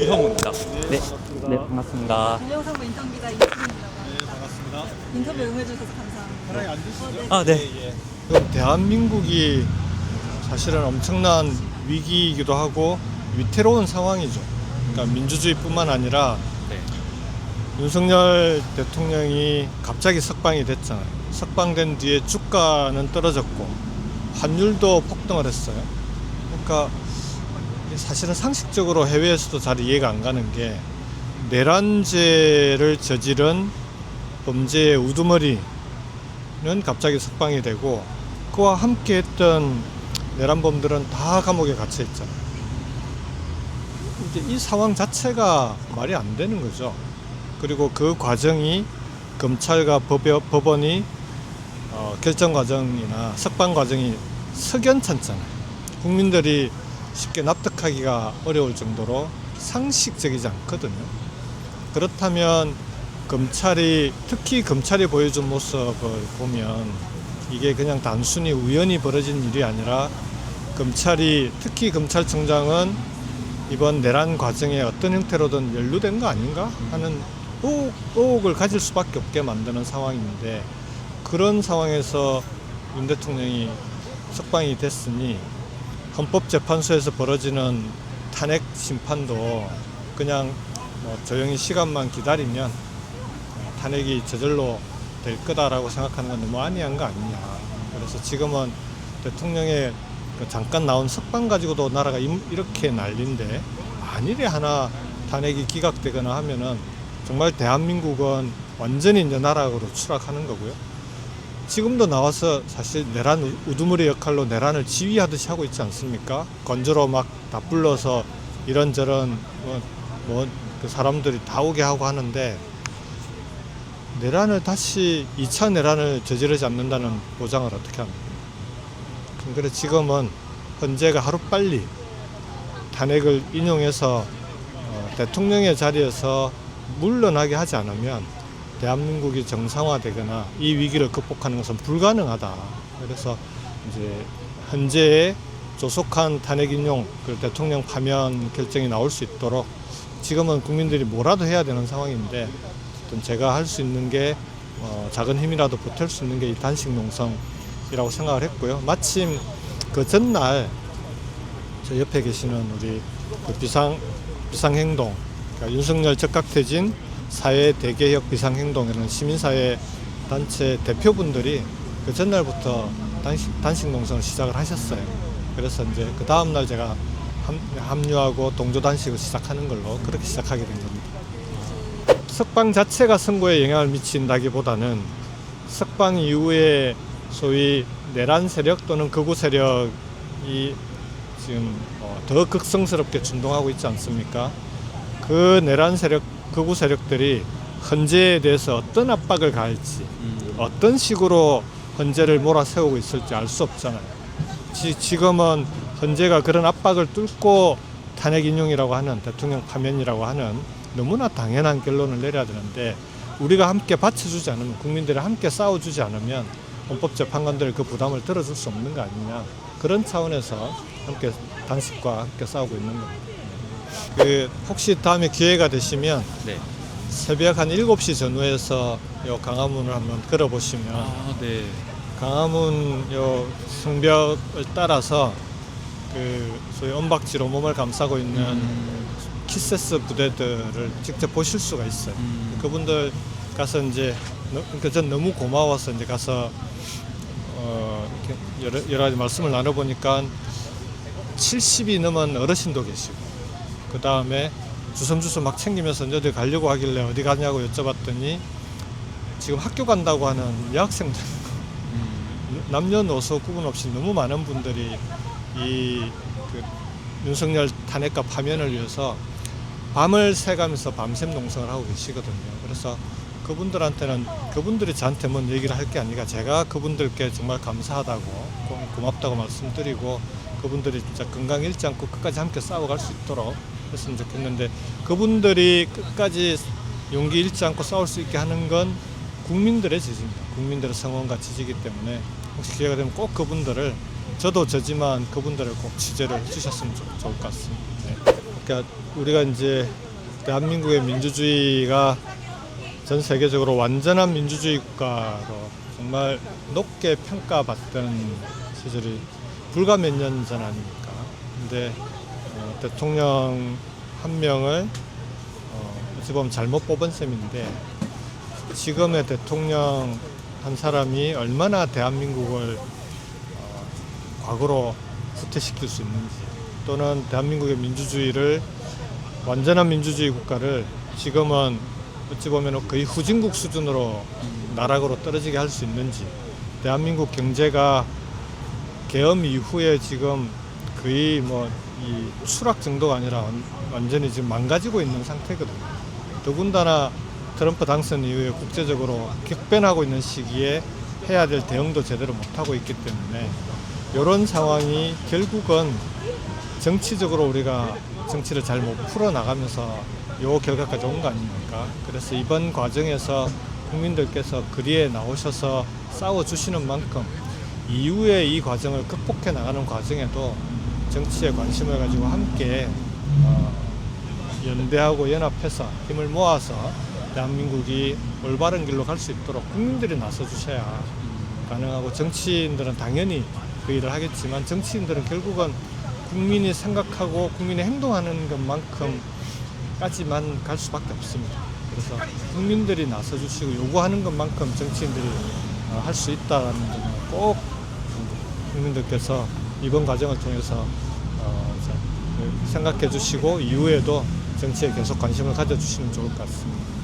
이형우입니다. 네, 네 반갑습니다. 동영상부 인턴기자 이수빈이라고 합니다. 네, 반갑습니다. 인터뷰 응해주셔서 감사합니다. 편하게 앉으시죠. 아, 네. 지금 대한민국이 사실은 엄청난 위기이기도 하고 위태로운 상황이죠. 그러니까 민주주의뿐만 아니라 네. 윤석열 대통령이 갑자기 석방이 됐잖아요. 석방된 뒤에 주가는 떨어졌고 환율도 폭등을 했어요. 그러니까 사실은 상식적으로 해외에서도 잘 이해가 안 가는 게 내란죄를 저지른 범죄의 우두머리는 갑자기 석방이 되고 그와 함께 했던 내란범들은 다 감옥에 갇혀 있잖아요. 이제 이 상황 자체가 말이 안 되는 거죠. 그리고 그 과정이 검찰과 법원이 결정 과정이나 석방 과정이 석연찮잖아요. 국민들이 쉽게 납득하기가 어려울 정도로 상식적이지 않거든요. 그렇다면 특히 검찰이 보여준 모습을 보면 이게 그냥 단순히 우연히 벌어진 일이 아니라 특히 검찰청장은 이번 내란 과정에 어떤 형태로든 연루된 거 아닌가 하는 의혹을 가질 수밖에 없게 만드는 상황인데, 그런 상황에서 윤 대통령이 석방이 됐으니 헌법재판소에서 벌어지는 탄핵 심판도 그냥 조용히 시간만 기다리면 탄핵이 저절로 될 거다라고 생각하는 건 너무 안이한 거 아니냐. 그래서 지금은 대통령의 잠깐 나온 석방 가지고도 나라가 이렇게 난리인데, 만일에 하나 탄핵이 기각되거나 하면은 정말 대한민국은 완전히 이제 나락으로 추락하는 거고요. 지금도 나와서 사실 내란 우두머리 역할로 내란을 지휘하듯이 하고 있지 않습니까? 건조로 막 다 불러서 이런저런 그 사람들이 다 오게 하고 하는데, 내란을 다시 2차 내란을 저지르지 않는다는 보장을 어떻게 합니까? 그래서 지금은 헌재가 하루빨리 탄핵을 인용해서 대통령의 자리에서 물러나게 하지 않으면 대한민국이 정상화되거나 이 위기를 극복하는 것은 불가능하다. 그래서 이제 헌재에 조속한 탄핵 인용, 대통령 파면 결정이 나올 수 있도록 지금은 국민들이 뭐라도 해야 되는 상황인데, 제가 할 수 있는 게 작은 힘이라도 보탤 수 있는 게 이 단식 농성이라고 생각을 했고요. 마침 그 전날 저 옆에 계시는 우리 그 비상행동, 그러니까 윤석열 적각퇴진 사회 대개혁 비상행동이라는 시민사회 단체 대표분들이 그 전날부터 단식 농성을 시작을 하셨어요. 그래서 이제 그 다음날 제가 합류하고 동조 단식을 시작하는 걸로 그렇게 시작하게 된 겁니다. 석방 자체가 선거에 영향을 미친다기보다는 석방 이후에 소위 내란 세력 또는 극우 세력이 지금 더 극성스럽게 준동하고 있지 않습니까? 그 내란 세력, 극우 세력들이 헌재에 대해서 어떤 압박을 가할지, 어떤 식으로 헌재를 몰아세우고 있을지 알 수 없잖아요. 지금은 헌재가 그런 압박을 뚫고 탄핵 인용이라고 하는, 대통령 파면이라고 하는 너무나 당연한 결론을 내려야 되는데, 우리가 함께 받쳐주지 않으면, 국민들이 함께 싸워주지 않으면 헌법재판관들이 그 부담을 들어줄 수 없는 거 아니냐. 그런 차원에서 함께 단식과 함께 싸우고 있는 겁니다. 혹시 다음에 기회가 되시면 네. 새벽 한 7시 전후에서 요 강화문을 한번 걸어보시면 아, 네. 강화문 요 성벽을 따라서 소위 언박지로 몸을 감싸고 있는 키세스 부대들을 직접 보실 수가 있어요. 그분들 가서 이제 그러니까 전 너무 고마워서 이제 가서 이렇게 여러 가지 말씀을 나눠보니까 70이 넘은 어르신도 계시고, 그 다음에 주섬주섬 막 챙기면서 어디 가려고 하길래 어디 가냐고 여쭤봤더니 지금 학교 간다고 하는 여학생들, 남녀노소 구분 없이 너무 많은 분들이 윤석열 탄핵과 파면을 위해서 밤을 새가면서 밤샘 농성을 하고 계시거든요. 그래서 그분들한테는, 그분들이 저한테 뭔 얘기를 할 게 아니라 제가 그분들께 정말 감사하다고 고맙다고 말씀드리고, 그분들이 진짜 건강 잃지 않고 끝까지 함께 싸워갈 수 있도록 했으면 좋겠는데, 그분들이 끝까지 용기 잃지 않고 싸울 수 있게 하는 건 국민들의 지지입니다. 국민들의 성원과 지지이기 때문에 혹시 기회가 되면 꼭 그분들을, 저도 저지만 그분들을 꼭 취재를 해주셨으면 좋을 것 같습니다. 네. 그러니까 우리가 이제 대한민국의 민주주의가 전 세계적으로 완전한 민주주의 국가로 정말 높게 평가받던 시절이 불과 몇 년 전 아닙니까? 근데 대통령 한 명을 어찌 보면 잘못 뽑은 셈인데 지금의 대통령 한 사람이 얼마나 대한민국을 과거로 후퇴시킬 수 있는지, 또는 대한민국의 민주주의를 완전한 민주주의 국가를 지금은 어찌 보면 거의 후진국 수준으로 나락으로 떨어지게 할 수 있는지, 대한민국 경제가 계엄 이후에 지금 거의 뭐 이 추락 정도가 아니라 완전히 지금 망가지고 있는 상태거든요. 더군다나 트럼프 당선 이후에 국제적으로 격변하고 있는 시기에 해야 될 대응도 제대로 못하고 있기 때문에 이런 상황이 결국은 정치적으로 우리가 정치를 잘 못 풀어나가면서 요 결과까지 온 거 아닙니까? 그래서 이번 과정에서 국민들께서 거리에 나오셔서 싸워주시는 만큼 이후에 이 과정을 극복해 나가는 과정에도 정치에 관심을 가지고 함께 연대하고 연합해서 힘을 모아서 대한민국이 올바른 길로 갈 수 있도록 국민들이 나서주셔야 가능하고, 정치인들은 당연히 그 일을 하겠지만 정치인들은 결국은 국민이 생각하고 국민이 행동하는 것만큼까지만 갈 수밖에 없습니다. 그래서 국민들이 나서주시고 요구하는 것만큼 정치인들이 할 수 있다는 점을 꼭 국민들께서 이번 과정을 통해서 생각해 주시고 이후에도 정치에 계속 관심을 가져주시면 좋을 것 같습니다.